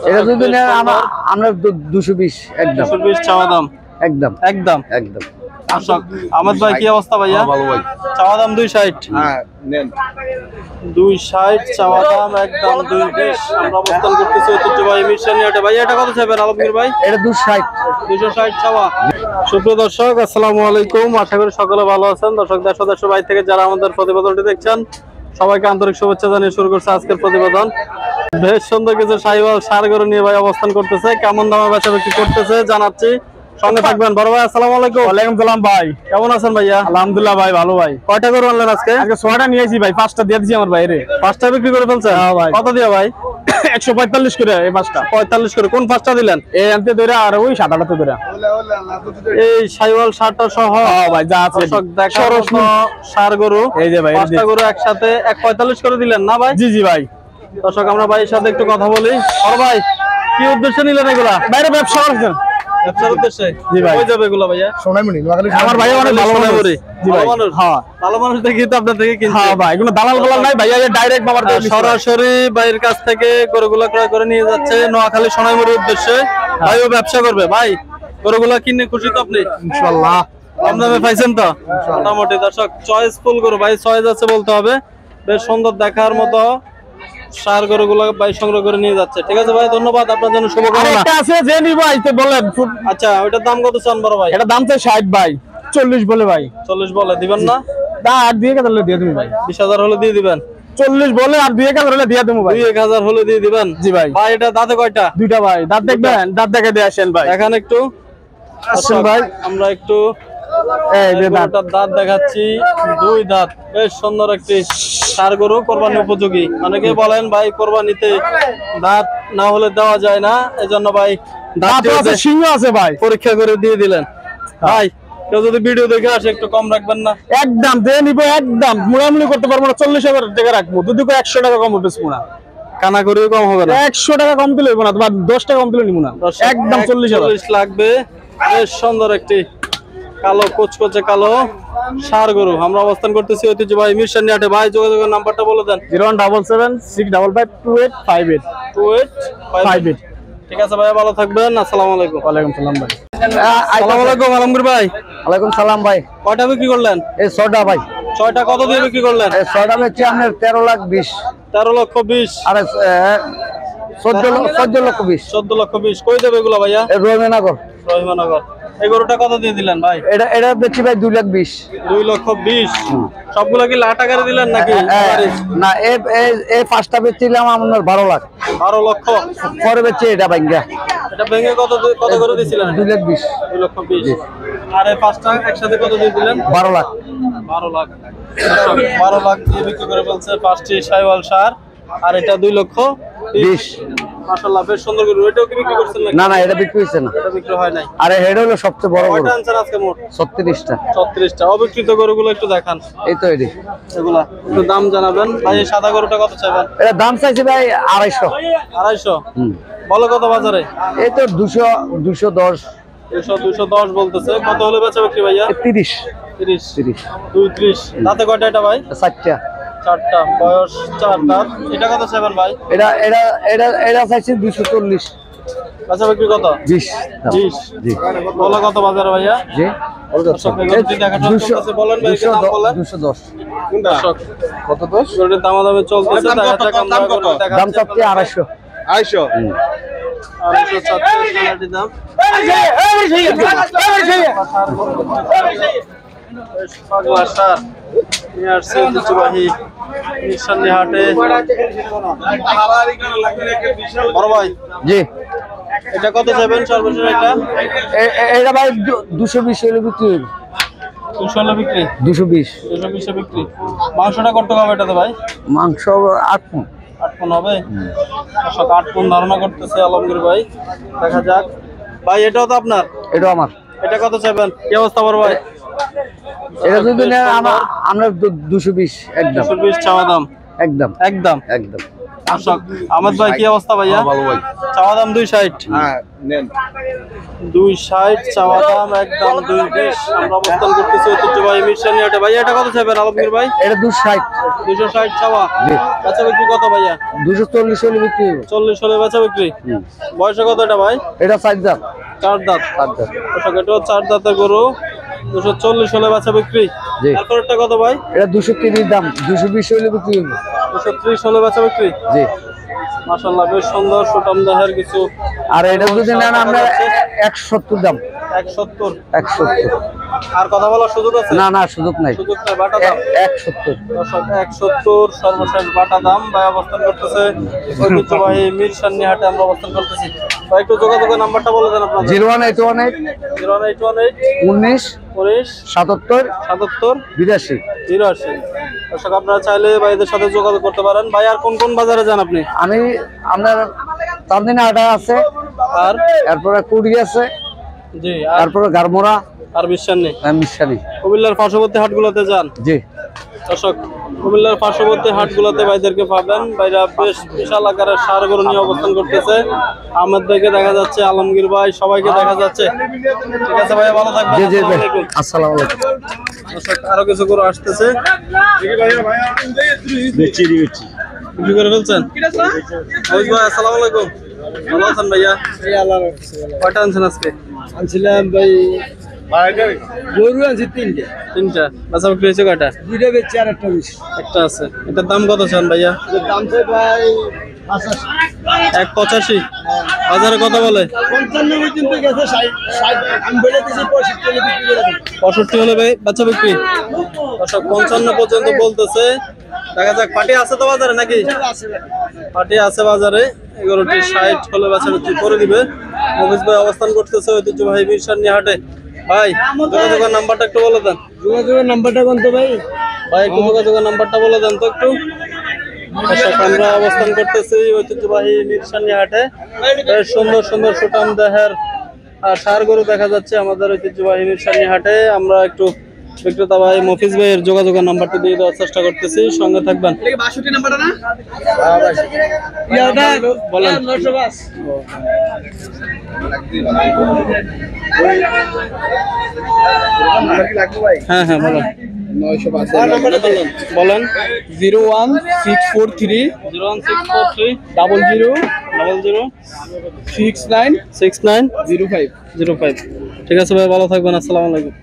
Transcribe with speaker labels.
Speaker 1: এটা যদি আমরা 220 একদম
Speaker 2: 220 চাওয়া দাম
Speaker 1: একদম
Speaker 2: একদম
Speaker 1: একদম।
Speaker 2: দর্শক আহমেদ ভাই কি অবস্থা ভাইয়া?
Speaker 3: ভালো ভাই।
Speaker 2: চাওয়া দাম 260।
Speaker 3: হ্যাঁ নেন
Speaker 2: 260 চাওয়া দাম একদম 220। আমরা অবস্থান করতেছি ঐতিহ্যবাহী মিশনিয়াটে। ভাই এটা কত চাইবেন আলমগীর ভাই?
Speaker 1: এটা 260
Speaker 2: 260 চাওয়া। সুপ্রিয় দর্শক আসসালামু আলাইকুম, আশা করি সকলে ভালো আছেন। দর্শক দেশ ও দেশের বাইরে থেকে যারা আমাদের প্রতিবেদনটি দেখছেন সবাইকে আন্তরিক শুভেচ্ছা জানিয়ে শুরু করছে আজকের প্রতিবেদন। বেশ সুন্দর কিছু সাইওয়াল ষাঁড় গরু নিয়ে ভাই অবস্থান করতেছে, কেমন দামে বেচা বিক্রি করতেছে জানাচ্ছি, সঙ্গে থাকবেন। বড় ভাই আসসালামু আলাইকুম।
Speaker 4: ওয়ালাইকুম সালাম ভাই,
Speaker 2: কেমন আছেন ভাইয়া?
Speaker 4: আলহামদুলিল্লাহ ভাই ভালো ভাই।
Speaker 2: কয়টা গরু আনলেন আজকে?
Speaker 4: আজকে 6টা নিয়েছি ভাই, 5টা দিয়ে দিয়েছি আমার বাইরে।
Speaker 2: 5টা বিক্রি করে ফেলছেন?
Speaker 4: হ্যাঁ ভাই।
Speaker 2: কত দিয়ে ভাই?
Speaker 4: 145 করে এই 5টা।
Speaker 2: 45 করে। কোন 5টা দিলেন?
Speaker 4: এই আনতে ধরে আর ওই 7-8টা ধরে।
Speaker 2: এই সাইওয়াল ষাঁড়টা সহ
Speaker 4: হ্যাঁ ভাই যা আছে
Speaker 2: দর্শক দেখার মতো ষাঁড় গরু।
Speaker 4: এই যে ভাই
Speaker 2: 5টা গরু একসাথে 145 করে দিলেন না ভাই?
Speaker 4: জি জি ভাই।
Speaker 2: দর্শক আমরা ভাইয়ের সাথে একটু কথা বলি। বড় ভাই কি উদ্দেশ্যে নিলেন এগুলা?
Speaker 4: বাইরে ব্যবসা করছেন?
Speaker 2: ব্যবসার উদ্দেশ্যে?
Speaker 4: জি ভাই।
Speaker 2: কই যাবে এগুলা ভাইয়া?
Speaker 3: সোনাইমণি নোয়াখালী।
Speaker 4: আমার ভাই অনেক ভালো মানুষ। জি
Speaker 2: ভালো
Speaker 4: ভাই।
Speaker 2: মানুষ?
Speaker 4: হ্যাঁ
Speaker 2: ভালো মানুষ দেখি তো আপনার থেকে কিনছে।
Speaker 4: হ্যাঁ ভাই, কোনো দালাল গোলাল নাই ভাই, এই ডাইরেক্ট বাবার থেকে নিছি।
Speaker 2: সরাসরি ভাইয়ের কাছ থেকে গরুগুলা ক্রয় করে নিয়ে যাচ্ছে নোয়াখালী সোনাইমুড়ির উদ্দেশ্যে। ভাইও ব্যবসা করবে। ভাই গরুগুলা কিনে খুশি তো আপনি?
Speaker 3: ইনশাআল্লাহ।
Speaker 2: কম দামে পাইছেন তো? মোটামুটি দর্শক চয়েসফুল গরু ভাই, চয়েস আছে বলতে হবে। বেশ সুন্দর দেখার মতো ষাঁড় গরুগুলো ভাই সংগ্রহ করে নিয়ে যাচ্ছে। ঠিক আছে ভাই, ধন্যবাদ, আপনার জন্য শুভকামনা।
Speaker 4: আরেকটা আছে যে নিব আইতে বলেন।
Speaker 2: আচ্ছা ওইটার দাম কত চান বড় ভাই?
Speaker 4: এটা দাম চাই 60 ভাই, 40 বলে ভাই।
Speaker 2: 40 বলে দিবেন না?
Speaker 4: দা আর 2-1000 হলে দিয়ে তুমি ভাই।
Speaker 2: 20,000 হলে দিয়ে দিবেন?
Speaker 4: 40 বলে আর 2-1000 হলে দিয়ে দেবো ভাই।
Speaker 2: 2-1000 হলে দিয়ে দিবেন?
Speaker 4: জি ভাই।
Speaker 2: ভাই এটা দাঁতে কয়টা?
Speaker 4: 2টা ভাই। দাঁত দেখবেন? দাঁত দেখে দিয়ে আসেন ভাই।
Speaker 2: দেখেন একটু।
Speaker 4: আসেন ভাই।
Speaker 2: আমরা একটু
Speaker 4: এই যে দাঁত।
Speaker 2: গরুটার দাঁত দেখাচ্ছি, 2 দাঁত। বেশ সুন্দর একটি ষাঁড় গরু, কোরবানি উপযোগী। অনেকে বলেন ভাই কোরবানিতে দাঁত না হলে দেওয়া যায় না, এজন্য ভাই দাঁত
Speaker 4: দাঁত আছে, সিংহ আছে ভাই।
Speaker 2: পরীক্ষা করে দিয়ে দিলেন। ভাই কেউ যদি ভিডিও দেখে আসে একটু কম রাখবেন না?
Speaker 4: একদম দিয়ে নিবো, একদম মুড়ামুড়ি করতে পারবো না। 40,000 টাকা রাখবো, যদি 100 টাকা কম হবে মুড়া।
Speaker 2: কানা করেও কম হবে না?
Speaker 4: 100 টাকা কম দিলে হইব না, তোমার 10 টাকা কম দিলে নিবো না, একদম 40,000
Speaker 2: লাগবে। বেশ সুন্দর একটি কালো কুচকুচে কালো ষাঁড় গরু। আমরা অবস্থান করতেছি ঐতিহ্যবাহী মিশনিয়াটে। ভাই যোগাযোগের নাম্বারটা বলে দেন।
Speaker 4: 017765558
Speaker 2: 2858। ঠিক আছে ভাই, ভালো থাকবেন। আসসালামু আলাইকুম।
Speaker 4: ওয়ালাইকুম সালাম ভাই।
Speaker 2: আসসালামু আলাইকুম আলমগীর ভাই।
Speaker 1: ওয়ালাইকুম সালাম ভাই।
Speaker 2: কয়টা বিক্রি করলেন?
Speaker 1: এই 6টা ভাই।
Speaker 2: 6টা কত দিয়ে বিক্রি করলেন?
Speaker 1: এই 6টা বেচে আপনার 13,20,000
Speaker 2: 13,20,000।
Speaker 1: আর 14,20,000
Speaker 2: 14,20,000 কই দেবে এগুলো ভাইয়া?
Speaker 1: এই রহিমানগর।
Speaker 2: রহিমানগর। এই গরুটা কত দিয়ে দিলেন ভাই?
Speaker 1: এটা বেচি ভাই 2,20,000।
Speaker 2: 2,20,000। সবগুলা কি লাট আকারে দিলেন নাকি?
Speaker 1: না এই 5টা বেচছিলাম আপনার 12 লাখ।
Speaker 2: 12 লক্ষ।
Speaker 1: পরে বেচছি এটা ভাঙ্গা।
Speaker 2: এটা ভেঙে কত করে দিয়েছিলেন?
Speaker 1: 2,20,000।
Speaker 2: 2,20,000। আর এই 5টা একসাথে কত দিয়ে দিলেন?
Speaker 1: 12 লাখ।
Speaker 2: 12 লাখ। 12 লাখ দিয়ে বিক্রি করে ফেলছে 5টি সাইওয়াল ষাঁড়। আর এটা 2,20,000। মাশাআল্লাহ বেশ সুন্দর গরু। এটাও কি বিক্রি করছেন নাকি?
Speaker 1: না না, এটা বিক্রি হইছে না।
Speaker 2: এটা বিক্রি হয় নাই।
Speaker 1: আরে এটা হলো সবচেয়ে বড় গরু।
Speaker 2: কয়টা আনছেন আজকে মোট?
Speaker 1: 36টা।
Speaker 2: 36টা। অবিক্রিত গরুগুলো একটু দেখান।
Speaker 1: এই তো এডি।
Speaker 2: এগুলা একটু দাম জানাবেন ভাই। এই সাদা গরুটা কত চাইবেন?
Speaker 1: এটা দাম চাইছে ভাই 250।
Speaker 2: 250? বলো কত বাজারে?
Speaker 1: এই তো 210।
Speaker 2: 210 বলতেছে। কত হলে বেচা বিক্রি ভাইয়া?
Speaker 1: 30।
Speaker 2: 30।
Speaker 1: 30।
Speaker 2: 230। দাঁতে কয়টা এটা ভাই?
Speaker 1: 4টা।
Speaker 2: 4টা। বয়স 4 দাঁত। এটা কত চাইবেন ভাই?
Speaker 1: এটা চাইছে 240।
Speaker 2: বেচা বিক্রি কত?
Speaker 1: 20।
Speaker 2: 20।
Speaker 1: জি।
Speaker 2: বলো কত বাজারে ভাইয়া?
Speaker 1: জি।
Speaker 2: দর্শক গরুটি দেখাটা চলতেছে। বলেন ভাই কি দাম বলেন?
Speaker 1: 210।
Speaker 2: দর্শক
Speaker 3: কত 10?
Speaker 2: গরুটির দামাদামি চলতেছে। দেখা যাক আমরা গরু দেখাচ্ছি।
Speaker 1: দাম চাচ্ছে 250।
Speaker 3: 250।
Speaker 2: 250 চাচ্ছে সোনাটির দাম। পাগলা ষাঁড় নিয়ে আসছে ঐতিহ্যবাহী মিশনি হাটে। বড় ভাই
Speaker 1: জি।
Speaker 2: এটা কত যাবেন সর্বশেষ?
Speaker 1: এটা ভাই 220 হলে বিক্রি হবে।
Speaker 2: 200 হলে বিক্রি?
Speaker 1: 220।
Speaker 2: 220 বিক্রি। মাংসটা কত হবে এটাতে ভাই?
Speaker 1: মাংস 8 পণ।
Speaker 2: 8 পণ হবে। দর্শক 8 পণ ধারণা করতেছে আলমগীর ভাই। দেখা যাক। ভাই এটাও তো আপনার?
Speaker 1: এটা আমার।
Speaker 2: এটা কত চাইবেন? কি অবস্থা বড় ভাই?
Speaker 1: এটা যদি আমরা 220 একদম।
Speaker 2: 220 চাওয়া দাম
Speaker 1: একদম
Speaker 2: একদম
Speaker 1: একদম।
Speaker 2: দর্শক আহমেদ ভাই কি অবস্থা ভাইয়া?
Speaker 3: ভালো ভাই।
Speaker 2: চাওয়া দাম 260।
Speaker 3: হ্যাঁ নেন
Speaker 2: 260 চাওয়া দাম, একদম 220। আমরা অবস্থান করতেছি ঐতিহ্যবাহী মিরসানি হাটে। ভাইয়া এটা কত চাইবেন আলমগীর ভাই?
Speaker 1: এটা 260।
Speaker 2: 260 চাওয়া।
Speaker 1: জি।
Speaker 2: বেচা বিক্রি কত ভাইয়া?
Speaker 1: 240 হলে বিক্রি হবে।
Speaker 2: 40 হলে বেচা বিক্রি। বয়সে কত এটা ভাই?
Speaker 1: এটা 4 দাঁত।
Speaker 2: 4 দাঁত।
Speaker 1: 4 দাঁত।
Speaker 2: দর্শক এটাও 4 দাঁতের গরু, 240 হলে বেচা বিক্রি।
Speaker 1: জি।
Speaker 2: তারপরটা কত ভাই?
Speaker 1: এটা 230 দাম, 220 হলে বিক্রি হবে।
Speaker 2: 230 হলে বেচা বিক্রি।
Speaker 1: জি।
Speaker 2: মাশাআল্লাহ বেশ সুন্দর সুটাম দেহের কিছু।
Speaker 1: আর এটা যদি নেন আমরা 170 দাম।
Speaker 2: 170।
Speaker 1: 170।
Speaker 2: আর কথা বলার সুযোগ আছে?
Speaker 1: না না, সুযোগ নাই।
Speaker 2: সুযোগ নাই, বাটা দাম
Speaker 1: 170।
Speaker 2: দর্শক 170 সর্বশেষ বাটা দাম। ভাই অবস্থান করতেছে ঐতিহ্যবাহী মিরসানি হাটে, আমরা অবস্থান করতেছি। ভাই একটু যোগাযোগের নাম্বারটা বলে দেন আপনাদের।
Speaker 1: 01818
Speaker 2: 01818
Speaker 1: 19
Speaker 2: 19
Speaker 1: 77
Speaker 2: 77
Speaker 1: 82।
Speaker 2: 82। দর্শক আপনারা চাইলে ভাইদের সাথে যোগাযোগ করতে পারেন। ভাই আর কোন কোন বাজারে যান আপনি?
Speaker 1: আমি আপনার চাঁদনি আটা আছে,
Speaker 2: আর
Speaker 1: এরপরে কুড়ি আছে,
Speaker 2: জি, আর
Speaker 1: তারপরে গারমোড়া,
Speaker 2: আর মিরসানি
Speaker 1: মিশালি।
Speaker 2: কুমিল্লার পার্শ্ববর্তী হাটগুলোতে যান।
Speaker 1: জি।
Speaker 2: দর্শক কুমিল্লার পার্শ্ববর্তী হাটগুলোতে ভাইদেরকে পাবেন। ভাইরা বেশ বিশাল আকারের ষাঁড় গরু নিয়ে অবস্থান করতেছে। আহমেদকে দেখা যাচ্ছে, আলমগীর ভাই, সবাইকে দেখা যাচ্ছে। ঠিক আছে ভাইয়া, ভালো থাকবেন।
Speaker 1: জি জি
Speaker 2: আসসালামু আলাইকুম।
Speaker 1: আসসালামু আলাইকুম।
Speaker 2: দর্শক আরো কিছু গরু আসতেছে। বিক্রি করে ফেলছেন? মহিষ ভাই আসসালামু আলাইকুম। ভালো আছেন ভাইয়া? কয়টা আনছেন আজকে?
Speaker 4: আনছিলাম ভাই গরু আনছি
Speaker 2: তিনটা। বেচা বিক্রি হয়েছে কয়টা?
Speaker 4: 2টা বেচছি আর একটা বেশি।
Speaker 2: একটা আছে। এটার দাম কত চান ভাইয়া?
Speaker 4: দাম চাই ভাই
Speaker 2: 185। বাজারে কত বলে?
Speaker 4: 55 পর্যন্ত গেছে, 60 আমি বলে দিয়েছি 65 হলে বিক্রি করে দেব।
Speaker 2: 65 হলে বেচা বিক্রি। দর্শক 55 পর্যন্ত বলতেছে। দেখা যাক, পাটি আছে তো বাজারে নাকি? পাটি আছে বাজারে। এগুলোটি 60 হলে বেচা বিক্রি করে দিবে। মহিষ ভাই অবস্থান করতেছে ঐতিহ্যবাহী মিরসানি হাটে। ভাই যোগাযোগের নাম্বারটা একটু বলে দেন।
Speaker 4: যোগাযোগের নাম্বারটা কোন তো ভাই?
Speaker 2: ভাই একটু যোগাযোগের নাম্বারটা বলে দেন তো একটু। দর্শক আমরা অবস্থান করতেছি ঐতিহ্যবাহী মিরসানি হাটে। বেশ সুন্দর সুন্দর সুটাম দেহের আর ষাঁড় গরু দেখা যাচ্ছে আমাদের ঐতিহ্যবাহী মিরসানি হাটে। আমরা একটু বিক্রেতা ভাই মফিজ ভাইয়ের যোগাযোগের নাম্বারটি দিয়ে দেওয়ার চেষ্টা করতেছি, সঙ্গে থাকবেন। বলেন। হ্যাঁ হ্যাঁ বলেন।
Speaker 3: 905
Speaker 2: বলেন।
Speaker 4: 01643
Speaker 2: 01643
Speaker 4: 00
Speaker 2: 00
Speaker 4: 69
Speaker 2: 69
Speaker 4: 05।
Speaker 2: 05। ঠিক আছে ভাই, ভালো থাকবেন। আসসালামু আলাইকুম।